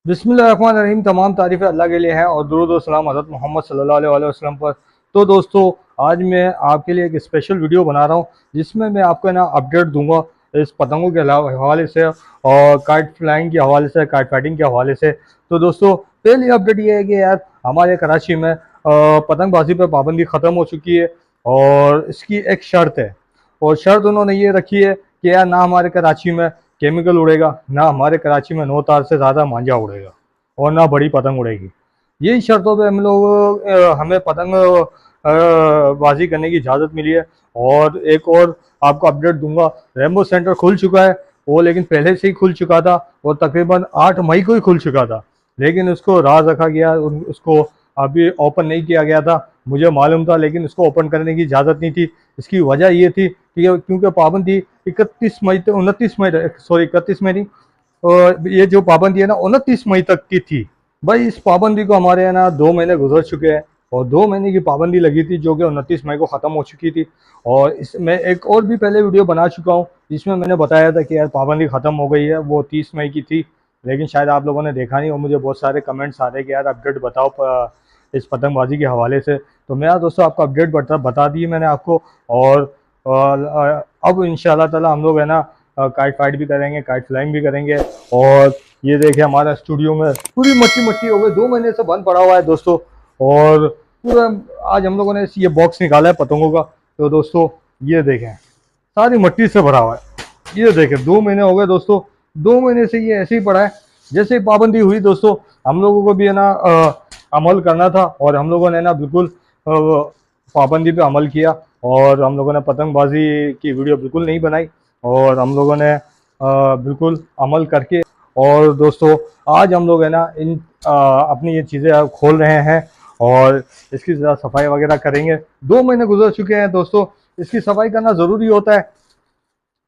बिस्मिल्लाहिर्रहमानिर्रहीम। तमाम तारीफ़ें अल्लाह के लिए हैं और दुरूद व सलाम हज़रत मोहम्मद सल्लल्लाहु अलैहि वसल्लम पर। तो दोस्तों, आज मैं आपके लिए एक स्पेशल वीडियो बना रहा हूँ जिसमें मैं आपको ना अपडेट दूंगा इस पतंगों के हवाले से और काइट फ्लाइंग के हवाले से, काइट फाइटिंग के हवाले से। तो दोस्तों, पहली अपडेट ये है कि यार हमारे कराची में पतंगबाजी पर पाबंदी ख़त्म हो चुकी है और इसकी एक शर्त है। और शर्त उन्होंने ये रखी है कि यार ना हमारे कराची में केमिकल उड़ेगा, ना हमारे कराची में 9 तार से ज़्यादा मांझा उड़ेगा और ना बड़ी पतंग उड़ेगी। यही शर्तों पे हम लोग हमें पतंग बाजी करने की इजाज़त मिली है। और एक और आपको अपडेट दूंगा, रेमबो सेंटर खुल चुका है। वो लेकिन पहले से ही खुल चुका था और तकरीबन 8 मई को ही खुल चुका था, लेकिन उसको राज रखा गया, उसको अभी ओपन नहीं किया गया था। मुझे मालूम था लेकिन उसको ओपन करने की इजाज़त नहीं थी। इसकी वजह ये थी कि क्योंकि पाबंदी 31 मई तक, 29 मई, सॉरी 31 मई नहीं, और ये जो पाबंदी है ना 29 मई तक की थी। भाई इस पाबंदी को हमारे यहाँ ना 2 महीने गुजर चुके हैं और 2 महीने की पाबंदी लगी थी जो कि 29 मई को ख़त्म हो चुकी थी। और इसमें एक और भी पहले वीडियो बना चुका हूँ जिसमें मैंने बताया था कि यार पाबंदी ख़त्म हो गई है, वो 30 मई की थी, लेकिन शायद आप लोगों ने देखा नहीं और मुझे बहुत सारे कमेंट्स आ रहे हैं कि यार अपडेट बताओ इस पतंगबाजी के हवाले से। तो मैं दोस्तों आपको अपडेट बता दी मैंने आपको। और अब इंशाल्लाह ताला हम लोग है ना काइट फाइट भी करेंगे, काइट फ्लाइंग भी करेंगे। और ये देखिए हमारा स्टूडियो में पूरी मट्टी मट्टी हो गई, 2 महीने से बंद पड़ा हुआ है दोस्तों। और पूरा आज हम लोगों ने ये बॉक्स निकाला है पतंगों का। तो दोस्तों ये देखें सारी मट्टी से भरा हुआ है। ये देखें 2 महीने हो गए दोस्तों, 2 महीने से ये ऐसे ही पड़ा है। जैसे ही पाबंदी हुई दोस्तों, हम लोगों को भी है ना अमल करना था और हम लोगों ने ना बिल्कुल पाबंदी पे अमल किया और हम लोगों ने पतंगबाजी की वीडियो बिल्कुल नहीं बनाई और हम लोगों ने बिल्कुल अमल करके। और दोस्तों आज हम लोग है ना अपनी ये चीज़ें खोल रहे हैं और इसकी ज़रा सफाई वगैरह करेंगे। 2 महीने गुजर चुके हैं दोस्तों, इसकी सफाई करना ज़रूरी होता है।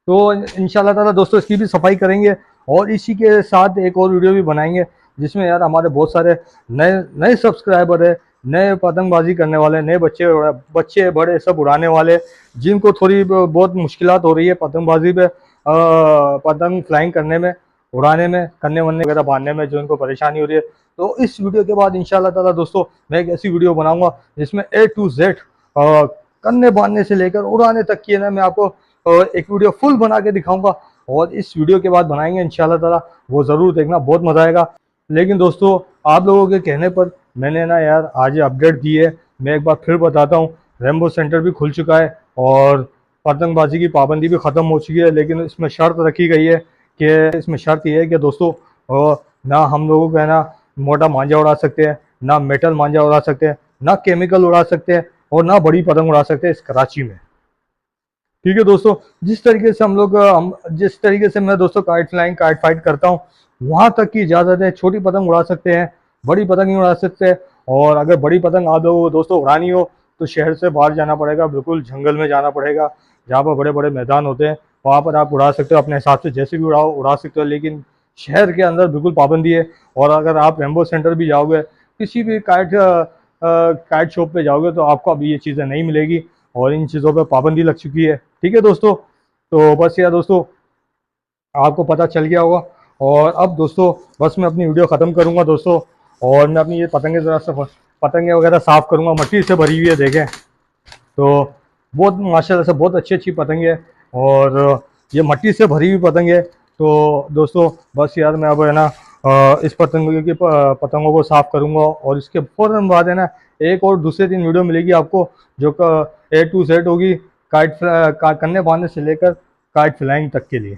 तो इंशाल्लाह ताला दोस्तों इसकी भी सफाई करेंगे और इसी के साथ एक और वीडियो भी बनाएंगे जिसमें यार हमारे बहुत सारे नए नए सब्सक्राइबर है, नए पतंगबाजी करने वाले, नए बच्चे बच्चे बड़े सब उड़ाने वाले, जिनको थोड़ी बहुत मुश्किलात हो रही है पतंगबाजी पे, पतंग फ्लाइंग करने में, उड़ाने में, कन्ने वन्ने वगैरह बांधने में, जो इनको परेशानी हो रही है। तो इस वीडियो के बाद इंशाल्लाह ताला दोस्तों मैं एक ऐसी वीडियो बनाऊंगा जिसमें A to Z कन्ने बांधने से लेकर उड़ाने तक की है ना मैं आपको एक वीडियो फुल बना के दिखाऊंगा। और इस वीडियो के बाद बनाएंगे इंशाल्लाह ताला, वो ज़रूर देखना, बहुत मज़ा आएगा। लेकिन दोस्तों आप लोगों के कहने पर मैंने ना यार आज अपडेट दी है। मैं एक बार फिर बताता हूँ, रेमबो सेंटर भी खुल चुका है और पतंगबाजी की पाबंदी भी ख़त्म हो चुकी है, लेकिन इसमें शर्त रखी गई है कि इसमें शर्त यह है कि दोस्तों ना हम लोगों को है ना मोटा मांझा उड़ा सकते हैं, ना मेटल मांझा उड़ा सकते हैं, ना केमिकल उड़ा सकते हैं और ना बड़ी पतंग उड़ा सकते हैं इस कराची में। ठीक है दोस्तों, जिस तरीके से हम जिस तरीके से मैं दोस्तों काइट फ्लाइंग, काइट फाइट करता हूँ, वहां तक की इजाज़त है। छोटी पतंग उड़ा सकते हैं, बड़ी पतंग नहीं उड़ा सकते। और अगर बड़ी पतंग आप लोगों को दोस्तों उड़ानी हो तो शहर से बाहर जाना पड़ेगा, बिल्कुल जंगल में जाना पड़ेगा जहाँ पर बड़े बड़े मैदान होते हैं। वहाँ पर आप उड़ा सकते हो अपने हिसाब से, जैसे भी उड़ाओ उड़ा सकते हो, लेकिन शहर के अंदर बिल्कुल पाबंदी है। और अगर आप रेमबो सेंटर भी जाओगे, किसी भी काइट शॉप पे जाओगे तो आपको अभी ये चीज़ें नहीं मिलेगी और इन चीज़ों पे पाबंदी लग चुकी है। ठीक है दोस्तों, तो बस यार दोस्तों आपको पता चल गया होगा। और अब दोस्तों बस मैं अपनी वीडियो ख़त्म करूँगा दोस्तों, और मैं अपनी ये पतंगे ज़रा सा पतंगे वगैरह साफ़ करूँगा, मट्टी से भरी हुई है देखें। तो बहुत माशाल्लाह से बहुत अच्छी अच्छी पतंग है और ये मट्टी से भरी हुई पतंग है। तो दोस्तों बस यार मैं अब है ना इस पतंगों को साफ़ करूँगा और इसके फ़ौरन बाद है ना एक और दूसरे दिन वीडियो मिलेगी आपको जो A to Z होगी, कन्ने बांधने से लेकर काइट फ्लाइंग तक के लिए,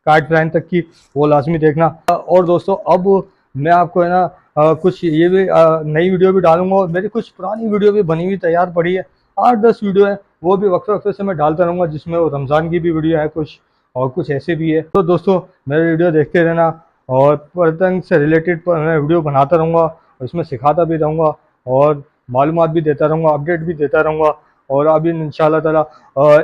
काइट फ्लाइंग तक की, वो लाजमी देखना। और दोस्तों अब मैं आपको है ना कुछ ये भी नई वीडियो भी डालूंगा और मेरी कुछ पुरानी वीडियो भी बनी हुई तैयार पड़ी है, 8-10 वीडियो है, वो भी वक्त वक्त से मैं डालता रहूँगा, जिसमें वो रमज़ान की भी वीडियो है कुछ और कुछ ऐसे भी है। तो दोस्तों मेरे वीडियो देखते रहना और पतंग से रिलेटेड मैं वीडियो बनाता रहूँगा, उसमें सिखाता भी रहूँगा और मालूमात भी देता रहूँगा, अपडेट भी देता रहूँगा। और अभी इंशाल्लाह ताला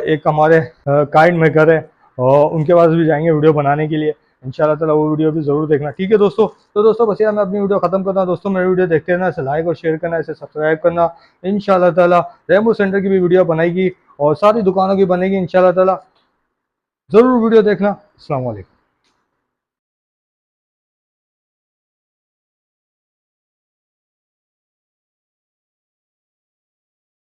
एक हमारे काइट मेकर है और उनके पास भी जाएंगे वीडियो बनाने के लिए, इंशाल्लाह ताला वो वीडियो भी ज़रूर देखना। ठीक है दोस्तों, तो दोस्तों बस यार मैं अपनी वीडियो ख़त्म करता हूँ दोस्तों। मेरी वीडियो देखते रहना, इसे लाइक और शेयर करना, इसे सब्सक्राइब करना। इंशाल्लाह ताला रेमबो सेंटर की भी वीडियो बनाएगी और सारी दुकानों की बनेगी इंशाल्लाह ताला, ज़रूर वीडियो देखना। अस्सलाम वालेकुम।